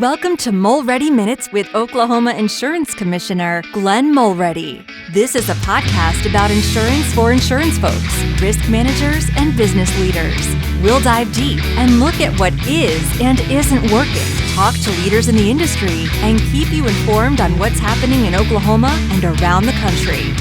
Welcome to Mulready Minutes with Oklahoma Insurance Commissioner Glenn Mulready. This is a podcast about insurance for insurance folks, risk managers, and business leaders. We'll dive deep and look at what is and isn't working, talk to leaders in the industry, and keep you informed on what's happening in Oklahoma and around the country.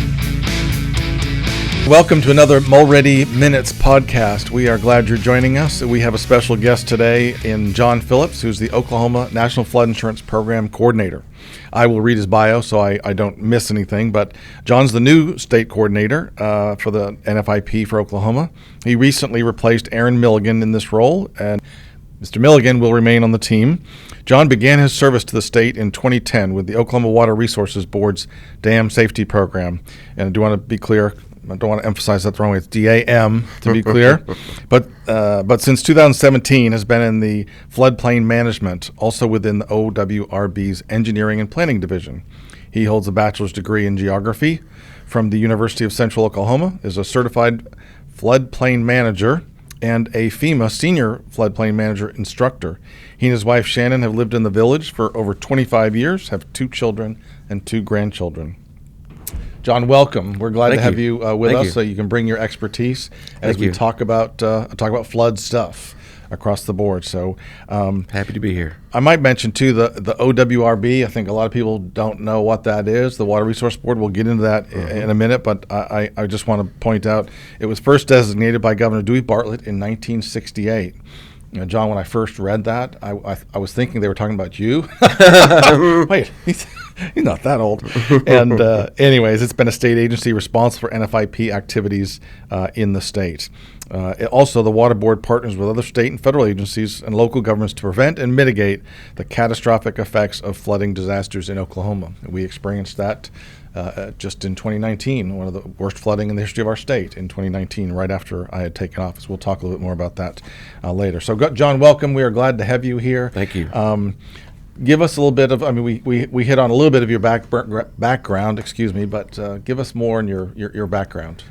Welcome to another Mulready Minutes podcast. We are glad you're joining us. We have a special guest today in John Phillips, who's the Oklahoma National Flood Insurance Program Coordinator. I will read his bio so I don't miss anything, but John's the new state coordinator for the NFIP for Oklahoma. He recently replaced Aaron Milligan in this role, and Mr. Milligan will remain on the team. John began his service to the state in 2010 with the Oklahoma Water Resources Board's Dam Safety Program. And I do want to be clear, I don't want to emphasize that the wrong way. It's DAM, to be clear. But since 2017 has been in the Floodplain Management, also within the OWRB's Engineering and Planning Division. He holds a bachelor's degree in geography from the University of Central Oklahoma, is a certified floodplain manager, and a FEMA senior floodplain manager instructor. He and his wife Shannon have lived in the village for over 25 years, have 2 children and 2 grandchildren. John, welcome. We're glad to have you with us so you can bring your expertise as we talk about flood stuff across the board. So happy to be here. I might mention too the OWRB. I think a lot of people don't know what that is. The Water Resource Board. We'll get into that in a minute, but I just want to point out it was first designated by Governor Dewey Bartlett in 1968. John, when I first read that, I was thinking they were talking about you. Wait, he's not that old. And anyways, it's been a state agency responsible for NFIP activities in the state. Also, the Water Board partners with other state and federal agencies and local governments to prevent and mitigate the catastrophic effects of flooding disasters in Oklahoma. We experienced that just in 2019, one of the worst flooding in the history of our state in 2019, right after I had taken office. We'll talk a little bit more about that later. So, John, welcome. We are glad to have you here. Thank you. Give us a little bit of, we hit on a little bit of your background, but give us more in your background.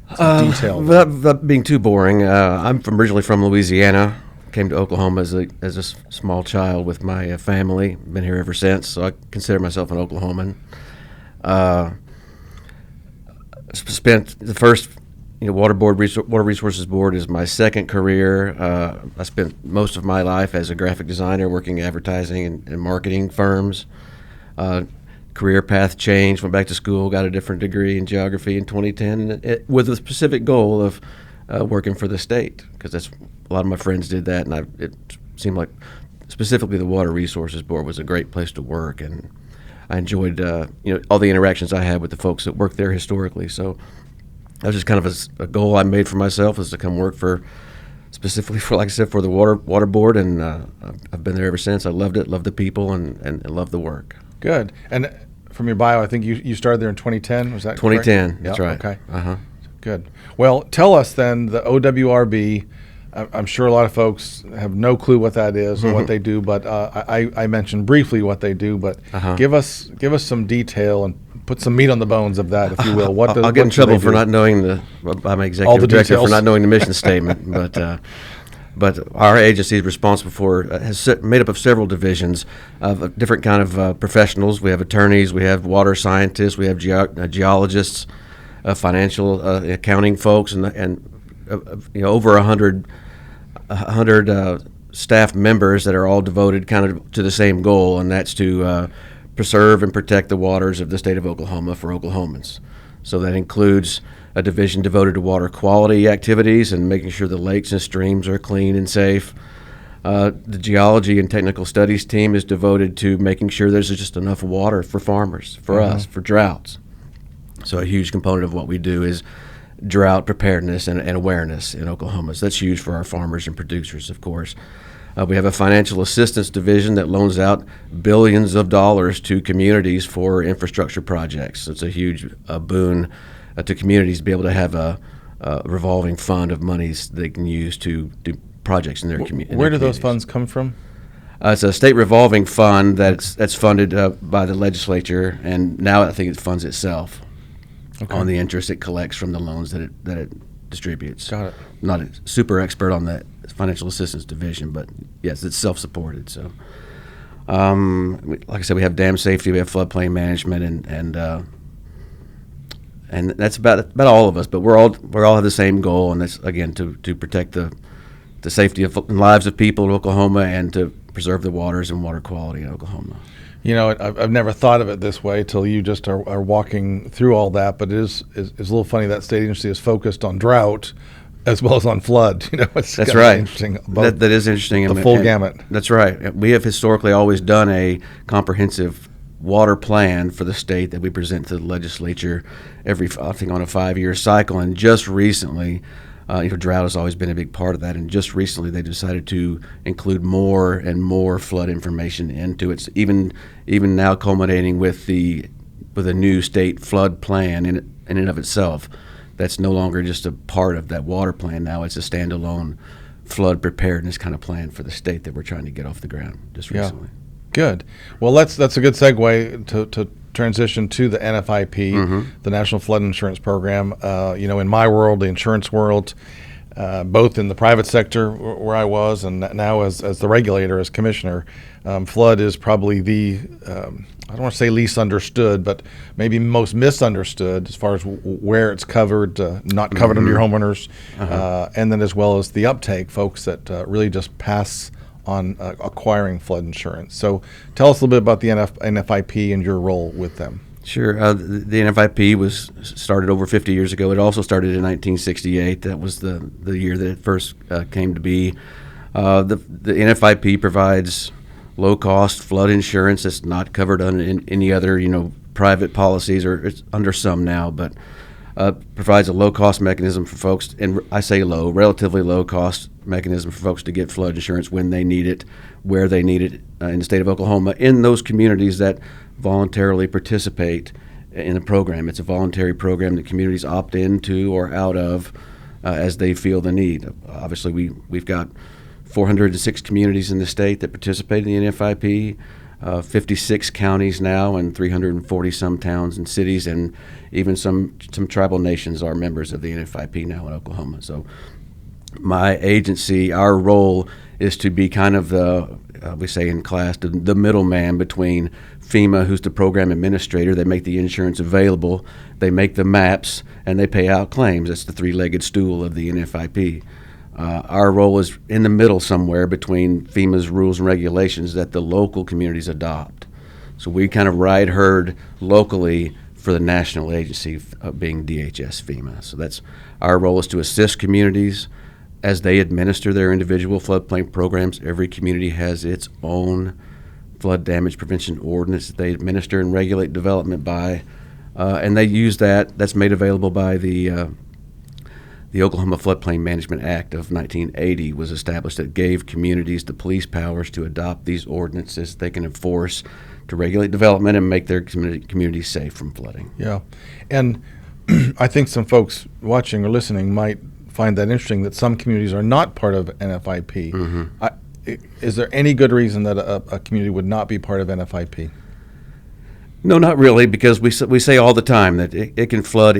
Detail. Without being too boring, I'm originally from Louisiana. Came to Oklahoma as a small child with my family. Been here ever since, so I consider myself an Oklahoman. Spent the first, Water Resources Board is my second career. I spent most of my life as a graphic designer working advertising and marketing firms. Career path changed, went back to school, got a different degree in geography in 2010 with a specific goal of working for the state, because that's a lot of my friends did that, and it seemed like specifically the Water Resources Board was a great place to work, and I enjoyed all the interactions I had with the folks that worked there historically. So that was just kind of a goal I made for myself, is to come work specifically for, like I said, for the Water Board, and I've been there ever since. I loved it, loved the people, and loved the work. Good. And from your bio, I think you started there in 2010. Was that 2010? Correct? That's right. Okay. Good. Well, tell us then, the OWRB. I'm sure a lot of folks have no clue what that is or what they do, but I mentioned briefly what they do. But give us some detail and put some meat on the bones of that, if you will. I'll get in trouble for not knowing I'm executive director for not knowing the mission statement, But our agency is responsible for, made up of several divisions of different kind of professionals. We have attorneys, we have water scientists, we have geologists, financial accounting folks, and over 100 staff members that are all devoted kind of to the same goal, and that's to preserve and protect the waters of the state of Oklahoma for Oklahomans. So that includes a division devoted to water quality activities and making sure the lakes and streams are clean and safe. The geology and technical studies team is devoted to making sure there's just enough water for farmers, for us, for droughts. So a huge component of what we do is drought preparedness and awareness in Oklahoma. So that's huge for our farmers and producers, of course. We have a financial assistance division that loans out billions of dollars to communities for infrastructure projects. So it's a huge boon to communities to be able to have a revolving fund of monies they can use to do projects in their community. Where do those funds come from? It's a state revolving fund that's funded by the legislature, and now I think it funds itself on the interest it collects from the loans that it distributes. Got it. Not a super expert on that financial assistance division, but yes, it's self-supported. So Like I said, we have dam safety, we have floodplain management, and that's about all of us. But we all have the same goal, and that's again to protect the safety of and lives of people in Oklahoma and to preserve the waters and water quality in Oklahoma. You know, I've never thought of it this way till you just are walking through all that. But it is a little funny that state agency is focused on drought as well as on flood. You know, That's right. Interesting. That is interesting. The full gamut. That's right. We have historically always done a comprehensive water plan for the state that we present to the legislature I think on a 5-year cycle. And just recently, drought has always been a big part of that. And just recently, they decided to include more and more flood information into it. Even now, culminating with a new state flood plan in and of itself. That's no longer just a part of that water plan. Now it's a standalone flood preparedness kind of plan for the state that we're trying to get off the ground just recently. Yeah. Good. Well, that's a good segue to transition to the NFIP, the National Flood Insurance Program. In my world, the insurance world, both in the private sector where I was and now as the regulator, as commissioner, flood is probably the I don't want to say least understood, but maybe most misunderstood as far as where it's covered, not covered under your homeowners, and then as well as the uptake, folks that really just pass on acquiring flood insurance. So tell us a little bit about the NFIP and your role with them. Sure. The NFIP was started over 50 years ago. It also started in 1968. That was the year that it first came to be. The NFIP provides low-cost flood insurance that's not covered under any other, private policies, or it's under some now, but provides a low-cost mechanism for folks, and I say relatively low-cost mechanism for folks to get flood insurance when they need it, where they need it in the state of Oklahoma, in those communities that voluntarily participate in the program. It's a voluntary program that communities opt into or out of as they feel the need. Obviously, we've got 406 communities in the state that participate in the NFIP, 56 counties now, and 340 some towns and cities, and even some tribal nations are members of the NFIP now in Oklahoma. So my agency, our role is to be kind of we say in class, the middleman between FEMA, who's the program administrator. They make the insurance available, they make the maps, and they pay out claims. That's the three-legged stool of the NFIP. Our role is in the middle somewhere between FEMA's rules and regulations that the local communities adopt. So we kind of ride herd locally for the national agency being DHS FEMA. So that's our role, is to assist communities as they administer their individual floodplain programs. Every community has its own flood damage prevention ordinance that they administer and regulate development by, and they use that's made available by the Oklahoma Floodplain Management Act of 1980 was established, that gave communities the police powers to adopt these ordinances they can enforce to regulate development and make their communities safe from flooding. Yeah, and I think some folks watching or listening might find that interesting, that some communities are not part of NFIP. Is there any good reason that a community would not be part of NFIP? No, not really, because we say all the time that it can flood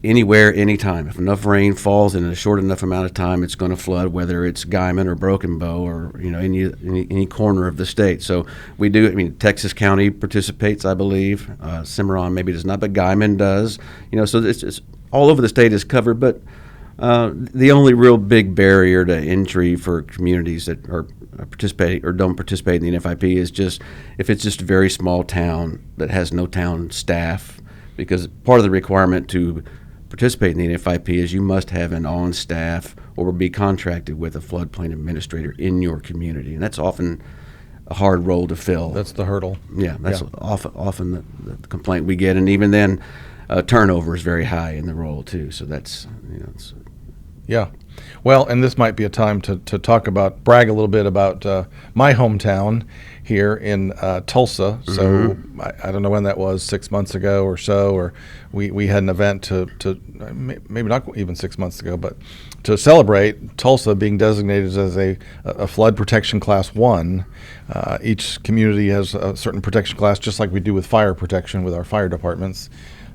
anywhere, anytime. If enough rain falls in a short enough amount of time, it's going to flood, whether it's Guyman or Broken Bow or any corner of the state. So we do. I mean, Texas County participates, I believe. Cimarron maybe does not, but Guyman does. So it's all over the state is covered. But the only real big barrier to entry for communities that are participating or don't participate in the NFIP is just if it's just a very small town that has no town staff, because part of the requirement to participate in the NFIP is you must have an on-staff or be contracted with a floodplain administrator in your community, and that's often a hard role to fill. That's the hurdle. Yeah, that's often the complaint we get, and even then turnover is very high in the role too, so that's Yeah. Well, and this might be a time to brag a little bit about my hometown here in Tulsa. So I don't know when that was, 6 months ago or so, or we had an event to maybe not even 6 months ago, but to celebrate Tulsa being designated as a flood protection class 1. Each community has a certain protection class, just like we do with fire protection with our fire departments.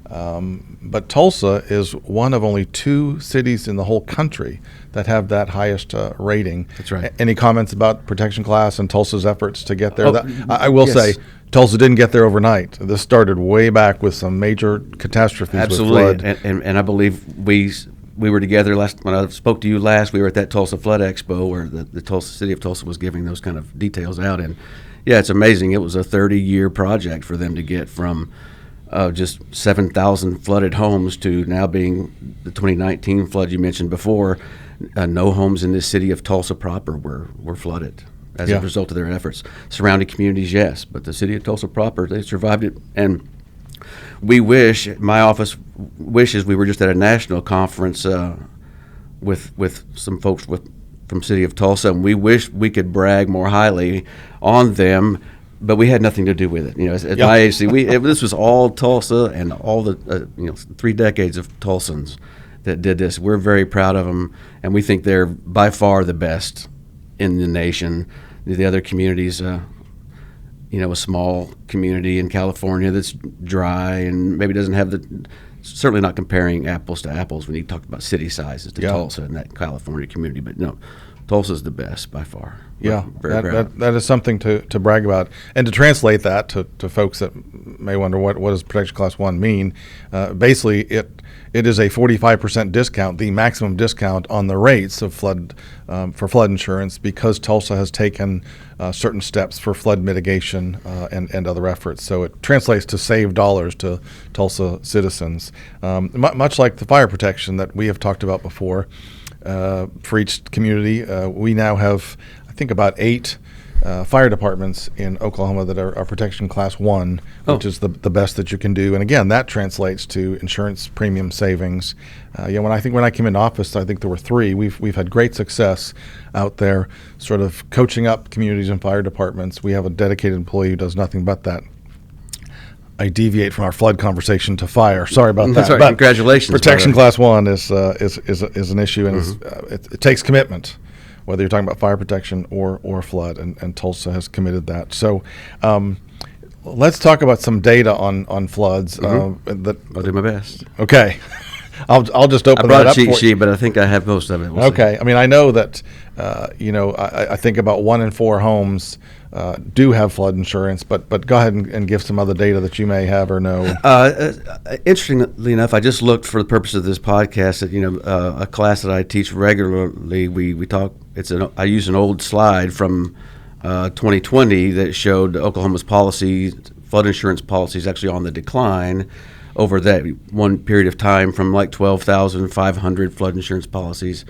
But Tulsa is one of only 2 cities in the whole country that have that highest rating. That's right. Any comments about protection class and Tulsa's efforts to get there? Oh, I will yes. say, Tulsa didn't get there overnight. This started way back with some major catastrophes. Absolutely, with flood. and I believe we were together last when I spoke to you last. We were at that Tulsa Flood Expo where the Tulsa city of Tulsa was giving those kind of details out, and yeah, it's amazing. It was a 30-year project for them to get from just 7,000 flooded homes to now being the 2019 flood you mentioned before. No homes in this city of Tulsa proper were flooded as a result of their efforts. Surrounding communities, yes, but the city of Tulsa proper, they survived it. And we wish, my office wishes we were just at a national conference with some folks from city of Tulsa, and we wish we could brag more highly on them, but we had nothing to do with it. At my age, this was all Tulsa and all the 3 decades of Tulsans that did this. We're very proud of them, and we think they're by far the best in the nation. The other communities, a small community in California that's dry and maybe doesn't have certainly not comparing apples to apples when you talk about city sizes to Tulsa and that California community, but no, Tulsa's the best by far. Yeah, very proud. that is something to brag about. And to translate that to folks that may wonder what does Protection Class 1 mean, basically it is a 45% discount, the maximum discount on the rates of flood for flood insurance, because Tulsa has taken certain steps for flood mitigation and other efforts. So it translates to save dollars to Tulsa citizens, much like the fire protection that we have talked about before. For each community, we now have, I think, about 8 fire departments in Oklahoma that are Protection Class 1, which is the best that you can do. And again, that translates to insurance premium savings. When I came into office, I think there were 3. We've had great success out there, sort of coaching up communities and fire departments. We have a dedicated employee who does nothing but that. I deviate from our flood conversation to fire. Sorry about that. That's right. But congratulations. Protection Class 1 is an issue, and it takes commitment, whether you're talking about fire protection or flood, and Tulsa has committed that. So let's talk about some data on floods. I'll do my best. Okay. I'll just open I brought that up a cheat for sheet, but I think I have most of it. We'll okay. see. I mean, I know that, I think about 1 in 4 homes do have flood insurance, but go ahead and give some other data that you may have or know. Interestingly enough, I just looked for the purpose of this podcast at a class that I teach regularly. We talk. I use an old slide from 2020 that showed Oklahoma's flood insurance policies actually on the decline over that one period of time, from like 12,500 flood insurance policies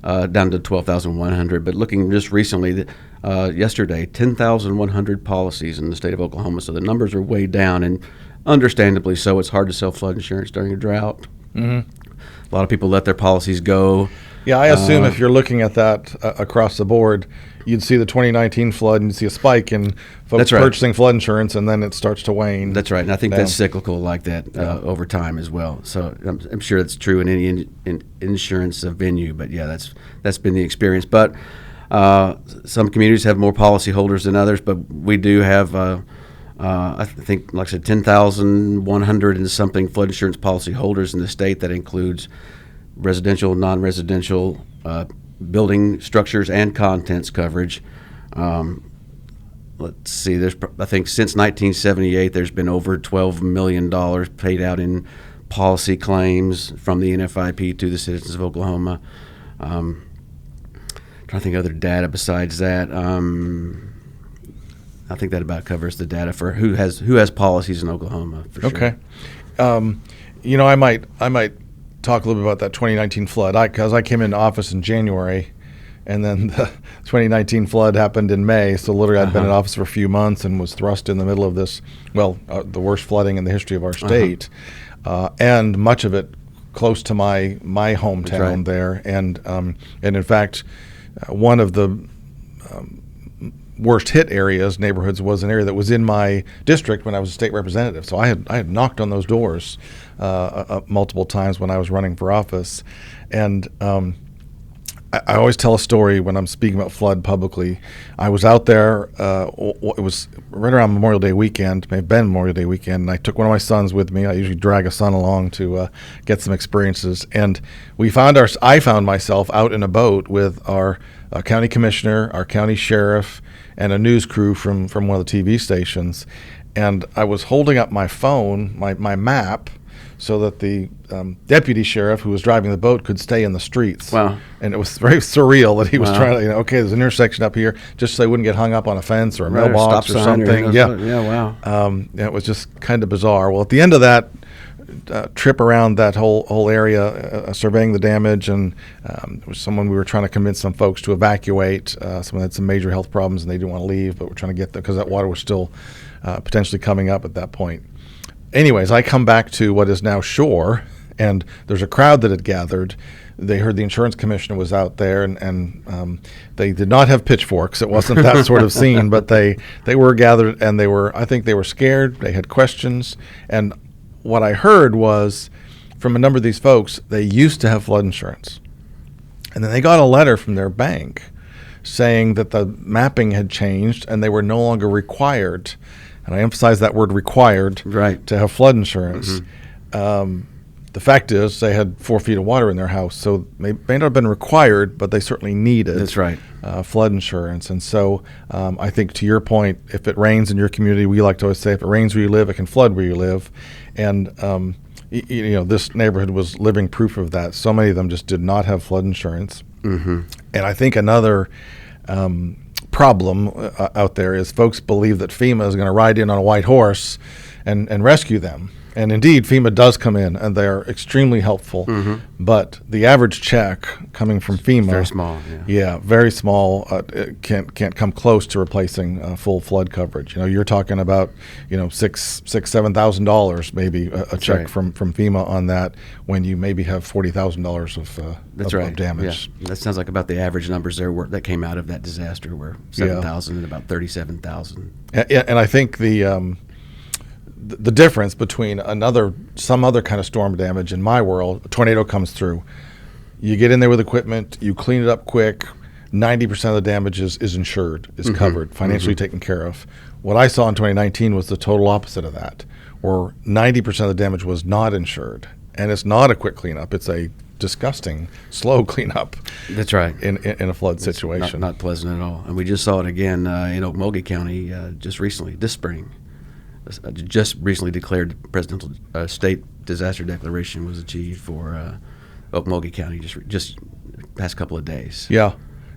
down to 12,100. But looking just recently, yesterday, 10,100 policies in the state of Oklahoma. So the numbers are way down, and understandably so. It's hard to sell flood insurance during a drought. Mm-hmm. A lot of people let their policies go. Yeah, I assume if you're looking at that across the board, you'd see the 2019 flood and you'd see a spike in folks purchasing flood insurance, and then it starts to wane. That's right, and I think that's cyclical like that over time as well. So I'm sure it's true in any insurance venue, but yeah, that's been the experience. But some communities have more policyholders than others, but we do have, I think, like I said, 10,100 and something flood insurance policyholders in the state. That includes residential, non-residential, building structures and contents coverage. Let's see, I think since 1978, there's been over $12 million paid out in policy claims from the NFIP to the citizens of Oklahoma. Trying to think of other data besides that. I think that about covers the data for who has policies in Oklahoma, for sure. Okay. I might talk a little bit about that 2019 flood, because I came into office in January, and then the 2019 flood happened in May. So literally, I'd been in office for a few months and was thrust in the middle of this, the worst flooding in the history of our state, and much of it close to my hometown there. And in fact, one of the worst hit neighborhoods was an area that was in my district when I was a state representative. So I had knocked on those doors multiple times when I was running for office, and I always tell a story when I'm speaking about flood publicly. I was out there, it was right around Memorial Day weekend, may have been Memorial Day weekend, and I took one of my sons with me. I usually drag a son along to get some experiences. And I found myself out in a boat with our county commissioner, our county sheriff, and a news crew from one of the TV stations. And I was holding up my phone, my map, so that the deputy sheriff who was driving the boat could stay in the streets. Wow. And it was very surreal that he was Wow. trying to, okay, there's an intersection up here, just so they wouldn't get hung up on a fence or a Right, or mailbox stop or sign or something. wow. It was just kind of bizarre. Well, at the end of that trip around that whole area, surveying the damage, and it was someone we were trying to convince some folks to evacuate. Someone had some major health problems and they didn't want to leave, but we're trying to get them because that water was still potentially coming up at that point. Anyways, I come back to what is now shore, and there's a crowd that had gathered. They heard the insurance commissioner was out there, and they did not have pitchforks. It wasn't that sort of scene, but they were gathered, and I think they were scared. They had questions, and what I heard was from a number of these folks, they used to have flood insurance, and then they got a letter from their bank saying that the mapping had changed and they were no longer required. And I emphasize that word required, Right. to have flood insurance. The fact is they had 4 feet of water in their house, so they may not have been required, but they certainly needed That's right. flood insurance. And so I think to your point, if it rains in your community, we like to always say if it rains where you live, it can flood where you live. And this neighborhood was living proof of that. So many of them just did not have flood insurance. And I think another problem out there is folks believe that FEMA is going to ride in on a white horse and rescue them. And indeed, FEMA does come in, and they are extremely helpful. But the average check coming from FEMA, Very small. yeah, very small, can't come close to replacing full flood coverage. You know, you're talking about $7,000 maybe a check right. from FEMA on that, when you maybe have $40,000 of damage. Yeah. That sounds like about the average numbers that came out of that disaster were 7,000 and about 37,000. And I think the difference between some other kind of storm damage in my world, a tornado comes through, you get in there with equipment, you clean it up quick, 90% of the damage is insured, is covered, financially taken care of. What I saw in 2019 was the total opposite of that, where 90% of the damage was not insured. And it's not a quick cleanup, it's a disgusting, slow cleanup. That's right. In a flood situation. Not pleasant at all. And we just saw it again in Okmulgee County just recently, this spring. Just recently declared presidential state disaster declaration was achieved for Okmulgee County just past couple of days. Yeah,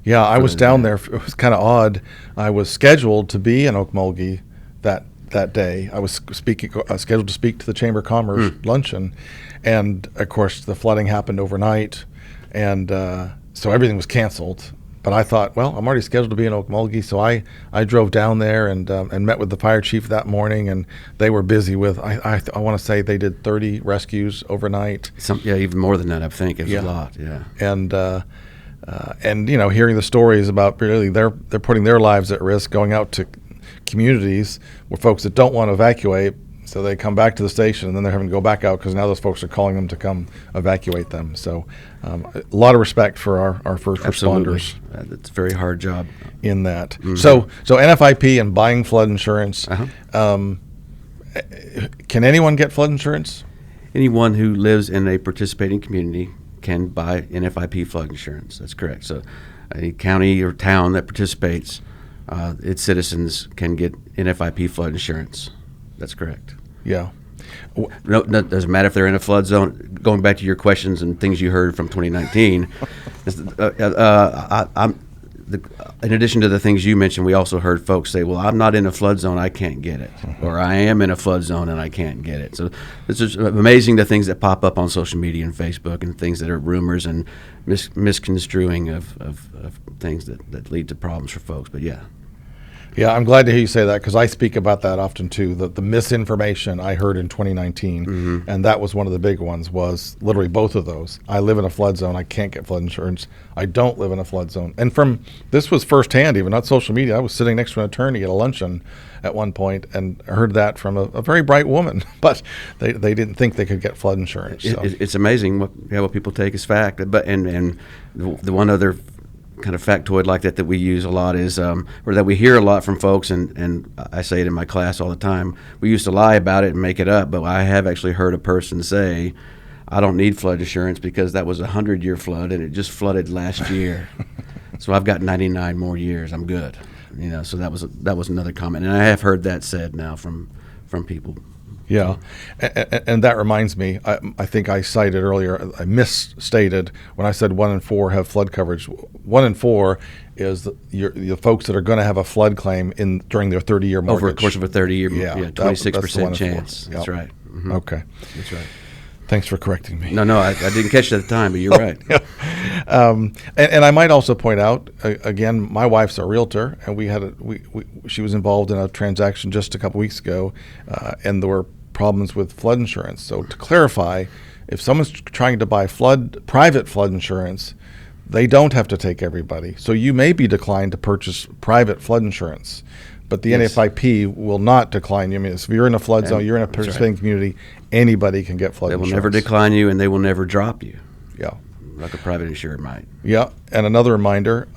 I was down there. It was kind of odd. I was scheduled to be in Okmulgee that day. I was scheduled to speak to the Chamber of Commerce luncheon, and of course the flooding happened overnight, and so everything was canceled. But I thought, well, I'm already scheduled to be in Okmulgee, so I drove down there and met with the fire chief that morning, and they were busy with, I want to say they did 30 rescues overnight. Even more than that, I think. It was a lot, yeah. And hearing the stories about really they're putting their lives at risk, going out to communities where folks that don't want to evacuate, so they come back to the station, and then they're having to go back out because now those folks are calling them to come evacuate them. So a lot of respect for our first responders. It's a very hard job. In that. So NFIP and buying flood insurance, can anyone get flood insurance? Anyone who lives in a participating community can buy NFIP flood insurance. That's correct. So a county or town that participates, its citizens can get NFIP flood insurance. That's correct. Yeah. No, it doesn't matter if they're in a flood zone. Going back to your questions and things you heard from 2019, in addition to the things you mentioned, we also heard folks say, well, I'm not in a flood zone, I can't get it. Or I am in a flood zone and I can't get it. So it's just amazing the things that pop up on social media and Facebook and things that are rumors and misconstruing of things that lead to problems for folks. But yeah. Yeah, I'm glad to hear you say that because I speak about that often too. The misinformation I heard in 2019, and that was one of the big ones, was literally both of those. I live in a flood zone. I can't get flood insurance. I don't live in a flood zone. And this was firsthand, even not social media. I was sitting next to an attorney at a luncheon at one point and heard that from a very bright woman, but they didn't think they could get flood insurance. So. It's amazing what people take as fact. But and the one other kind of factoid like that we use a lot is, or that we hear a lot from folks, and I say it in my class all the time, we used to lie about it and make it up, but I have actually heard a person say, I don't need flood insurance because that was a 100-year flood and it just flooded last year. So I've got 99 more years, I'm good. So that was another comment, and I have heard that said now from people. Yeah, and that reminds me, I think I cited earlier, I misstated when I said 1 in 4 have flood coverage. 1 in 4 is the folks that are going to have a flood claim during their 30-year mortgage. Over the course of a 30-year, 26% that's chance. Yep. That's right. Mm-hmm. Okay. That's right. Thanks for correcting me. No, I didn't catch it at the time, but you're right. And I might also point out, again, my wife's a realtor, and she was involved in a transaction just a couple weeks ago, and there were problems with flood insurance. So to clarify, if someone's trying to buy private flood insurance, they don't have to take everybody. So you may be declined to purchase private flood insurance, but the NFIP will not decline you. I mean, if you're in a flood zone, you're in a participating community, anybody can get flood insurance. They will never decline you, and they will never drop you. Yeah. Like a private insurer might. Yeah, and another reminder,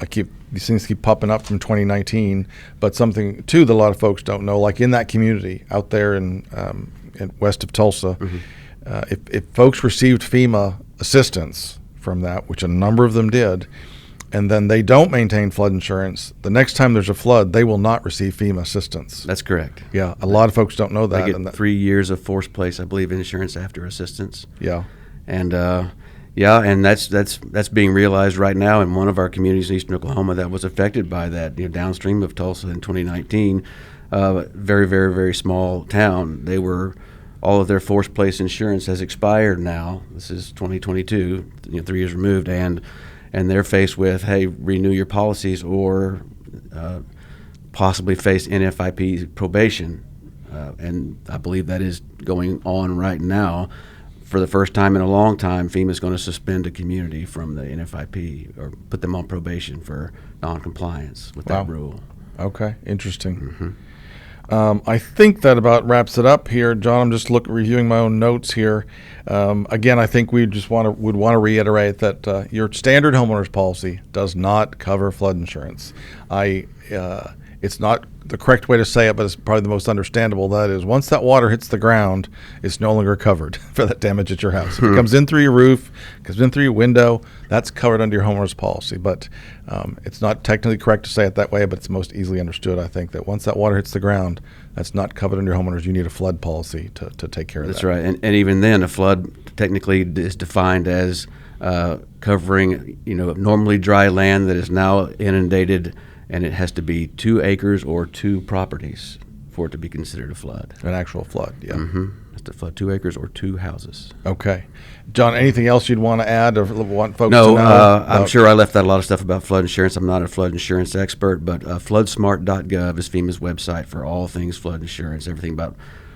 these things keep popping up from 2019, but something too that a lot of folks don't know, like in that community out there in west of Tulsa, if folks received FEMA assistance from that, which a number of them did, and then they don't maintain flood insurance, the next time there's a flood, they will not receive FEMA assistance. That's correct. Yeah, a lot of folks don't know that. They get 3 years of forced place, I believe, insurance after assistance. Yeah. And and that's being realized right now in one of our communities in eastern Oklahoma that was affected by that. Downstream of Tulsa in 2019, very, very, very small town. All of their forced place insurance has expired now. This is 2022, 3 years removed, and they're faced with, hey, renew your policies or possibly face NFIP probation. And I believe that is going on right now. For the first time in a long time, FEMA is going to suspend a community from the NFIP or put them on probation for noncompliance with that rule. Okay, interesting. I think that about wraps it up here, John. I'm just reviewing my own notes here. Again, I think we just would want to reiterate that your standard homeowners policy does not cover flood insurance. It's not the correct way to say it, but it's probably the most understandable. That is, once that water hits the ground, it's no longer covered for that damage at your house. If it comes in through your roof, comes in through your window, that's covered under your homeowner's policy. But it's not technically correct to say it that way, but it's most easily understood, I think, that once that water hits the ground, that's not covered under your homeowners. You need a flood policy to take care of that. That's right. And even then, a flood technically is defined as covering, normally dry land that is now inundated, and it has to be 2 acres or 2 properties for it to be considered a flood. An actual flood, yeah. Mm-hmm. It has to flood 2 acres or 2 houses. Okay. John, anything else you'd want to add or want folks to know? No, I'm sure I left out a lot of stuff about flood insurance. I'm not a flood insurance expert, but floodsmart.gov is FEMA's website for all things flood insurance, everything about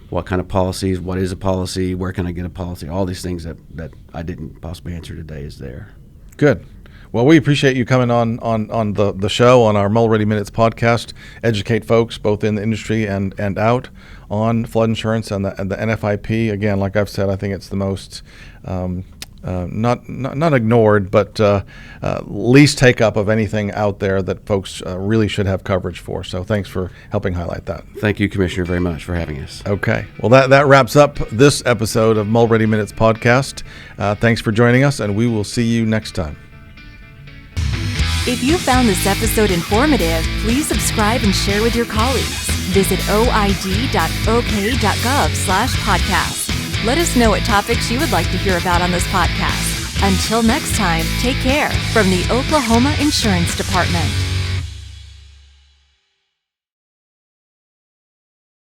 what kind of policies, what is a policy, where can I get a policy, all these things that I didn't possibly answer today is there. Good. Well, we appreciate you coming on the show, on our Mulready Minutes podcast, educate folks both in the industry and out on flood insurance and the NFIP. Again, like I've said, I think it's the most not ignored, but least take up of anything out there that folks really should have coverage for. So thanks for helping highlight that. Thank you, Commissioner, very much for having us. Okay. Well, that wraps up this episode of Mulready Minutes podcast. Thanks for joining us, and we will see you next time. If you found this episode informative, please subscribe and share with your colleagues. Visit oid.ok.gov/podcast. Let us know what topics you would like to hear about on this podcast. Until next time, take care from the Oklahoma Insurance Department.